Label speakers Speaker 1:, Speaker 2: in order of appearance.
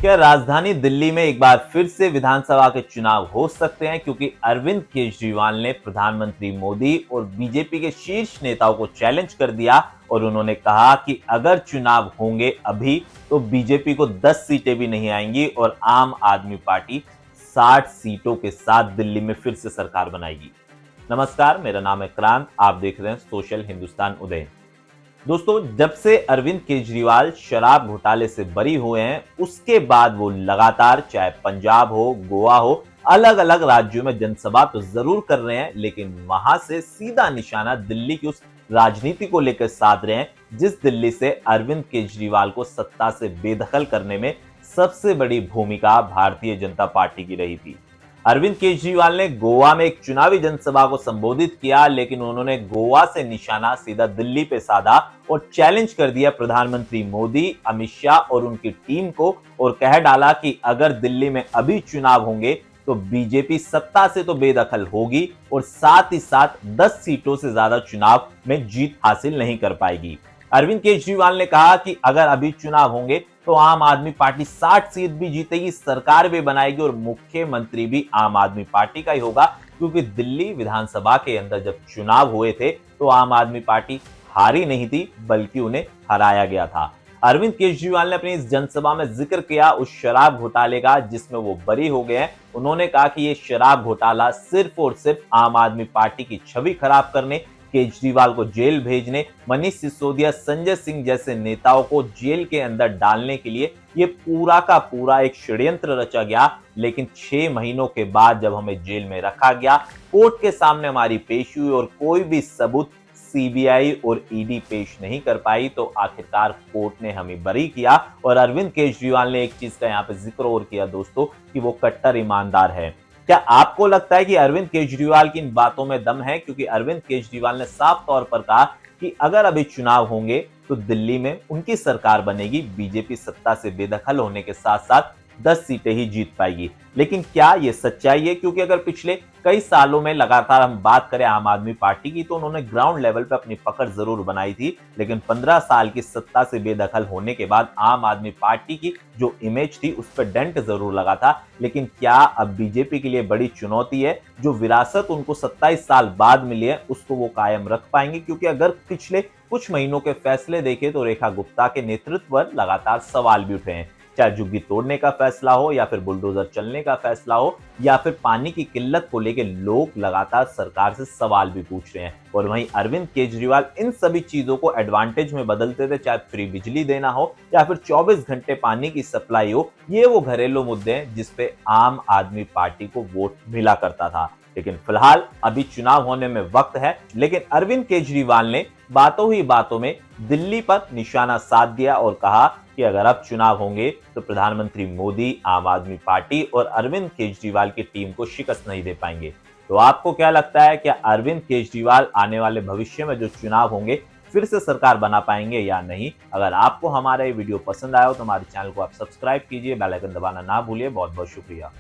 Speaker 1: क्या राजधानी दिल्ली में एक बार फिर से विधानसभा के चुनाव हो सकते हैं, क्योंकि अरविंद केजरीवाल ने प्रधानमंत्री मोदी और बीजेपी के शीर्ष नेताओं को चैलेंज कर दिया और उन्होंने कहा कि अगर चुनाव होंगे अभी तो बीजेपी को 10 सीटें भी नहीं आएंगी और आम आदमी पार्टी 60 सीटों के साथ दिल्ली में फिर से सरकार बनाएगी। नमस्कार, मेरा नाम है क्रांत, आप देख रहे हैं सोशल हिंदुस्तान उदय। दोस्तों, जब से अरविंद केजरीवाल शराब घोटाले से बरी हुए हैं, उसके बाद वो लगातार, चाहे पंजाब हो, गोवा हो, अलग अलग राज्यों में जनसभा तो जरूर कर रहे हैं, लेकिन वहां से सीधा निशाना दिल्ली की उस राजनीति को लेकर साध रहे हैं जिस दिल्ली से अरविंद केजरीवाल को सत्ता से बेदखल करने में सबसे बड़ी भूमिका भारतीय जनता पार्टी की रही थी। अरविंद केजरीवाल ने गोवा में एक चुनावी जनसभा को संबोधित किया, लेकिन उन्होंने गोवा से निशाना सीधा दिल्ली पे साधा और चैलेंज कर दिया प्रधानमंत्री मोदी, अमित शाह और उनकी टीम को, और कह डाला कि अगर दिल्ली में अभी चुनाव होंगे तो बीजेपी सत्ता से तो बेदखल होगी और साथ ही साथ 10 सीटों से ज्यादा चुनाव में जीत हासिल नहीं कर पाएगी। अरविंद केजरीवाल ने कहा कि अगर अभी चुनाव होंगे तो आम आदमी पार्टी 60 सीट भी जीतेगी, सरकार भी बनाएगी और मुख्यमंत्री भी आम आदमी पार्टी का ही होगा, क्योंकि दिल्ली विधानसभा के अंदर जब चुनाव हुए थे तो आम आदमी पार्टी हारी नहीं थी, बल्कि उन्हें हराया गया था। अरविंद केजरीवाल ने अपनी इस जनसभा में जिक्र किया उस शराब घोटाले का जिसमें वो बरी हो गए हैं। उन्होंने कहा कि ये शराब घोटाला सिर्फ और सिर्फ आम आदमी पार्टी की छवि खराब करने, केजरीवाल को जेल भेजने, मनीष सिसोदिया, संजय सिंह जैसे नेताओं को जेल के अंदर डालने के लिए ये पूरा का पूरा एक षड्यंत्र रचा गया। लेकिन 6 महीनों के बाद जब हमें जेल में रखा गया, कोर्ट के सामने हमारी पेशी हुई और कोई भी सबूत सीबीआई और ईडी पेश नहीं कर पाई, तो आखिरकार कोर्ट ने हमें बरी किया। और अरविंद केजरीवाल ने एक चीज का यहाँ पे जिक्र और किया दोस्तों, कि वो कट्टर ईमानदार है। क्या आपको लगता है कि अरविंद केजरीवाल की इन बातों में दम है? क्योंकि अरविंद केजरीवाल ने साफ तौर पर कहा कि अगर अभी चुनाव होंगे तो दिल्ली में उनकी सरकार बनेगी, बीजेपी सत्ता से बेदखल होने के साथ साथ 10 सीटें ही जीत पाएगी। लेकिन क्या यह सच्चाई है? क्योंकि अगर पिछले कई सालों में लगातार हम बात करें आम आदमी पार्टी की, तो उन्होंने ग्राउंड लेवल पर अपनी पकड़ जरूर बनाई थी, लेकिन 15 साल की सत्ता से बेदखल होने के बाद आम आदमी पार्टी की जो इमेज थी उस पर डेंट जरूर लगा था। लेकिन क्या अब बीजेपी के लिए बड़ी चुनौती है, जो विरासत उनको 27 साल बाद मिली है उसको वो कायम रख पाएंगे? क्योंकि अगर पिछले कुछ महीनों के फैसले देखें तो रेखा गुप्ता के नेतृत्व पर लगातार सवाल भी उठे हैं, चाहे झुग्गी तोड़ने का फैसला हो या फिर बुलडोजर चलने का फैसला हो या फिर पानी की किल्लत को लेकर लोग लगातार सरकार से सवाल भी पूछ रहे हैं। और वहीं अरविंद केजरीवाल इन सभी चीजों को एडवांटेज में बदलते थे, चाहे फ्री बिजली देना हो या फिर 24 घंटे पानी की सप्लाई हो। ये वो घरेलू मुद्दे हैं जिसपे आम आदमी पार्टी को वोट मिला करता था। लेकिन फिलहाल अभी चुनाव होने में वक्त है, लेकिन अरविंद केजरीवाल ने बातों ही बातों में दिल्ली पर निशाना साध दिया और कहा कि अगर अब चुनाव होंगे तो प्रधानमंत्री मोदी, आम आदमी पार्टी और अरविंद केजरीवाल की टीम को शिकस्त नहीं दे पाएंगे। तो आपको क्या लगता है, क्या अरविंद केजरीवाल आने वाले भविष्य में जो चुनाव होंगे फिर से सरकार बना पाएंगे या नहीं? अगर आपको हमारा ये वीडियो पसंद आया हो तो हमारे चैनल को आप सब्सक्राइब कीजिए, बेल आइकन दबाना ना भूलिए। बहुत बहुत शुक्रिया।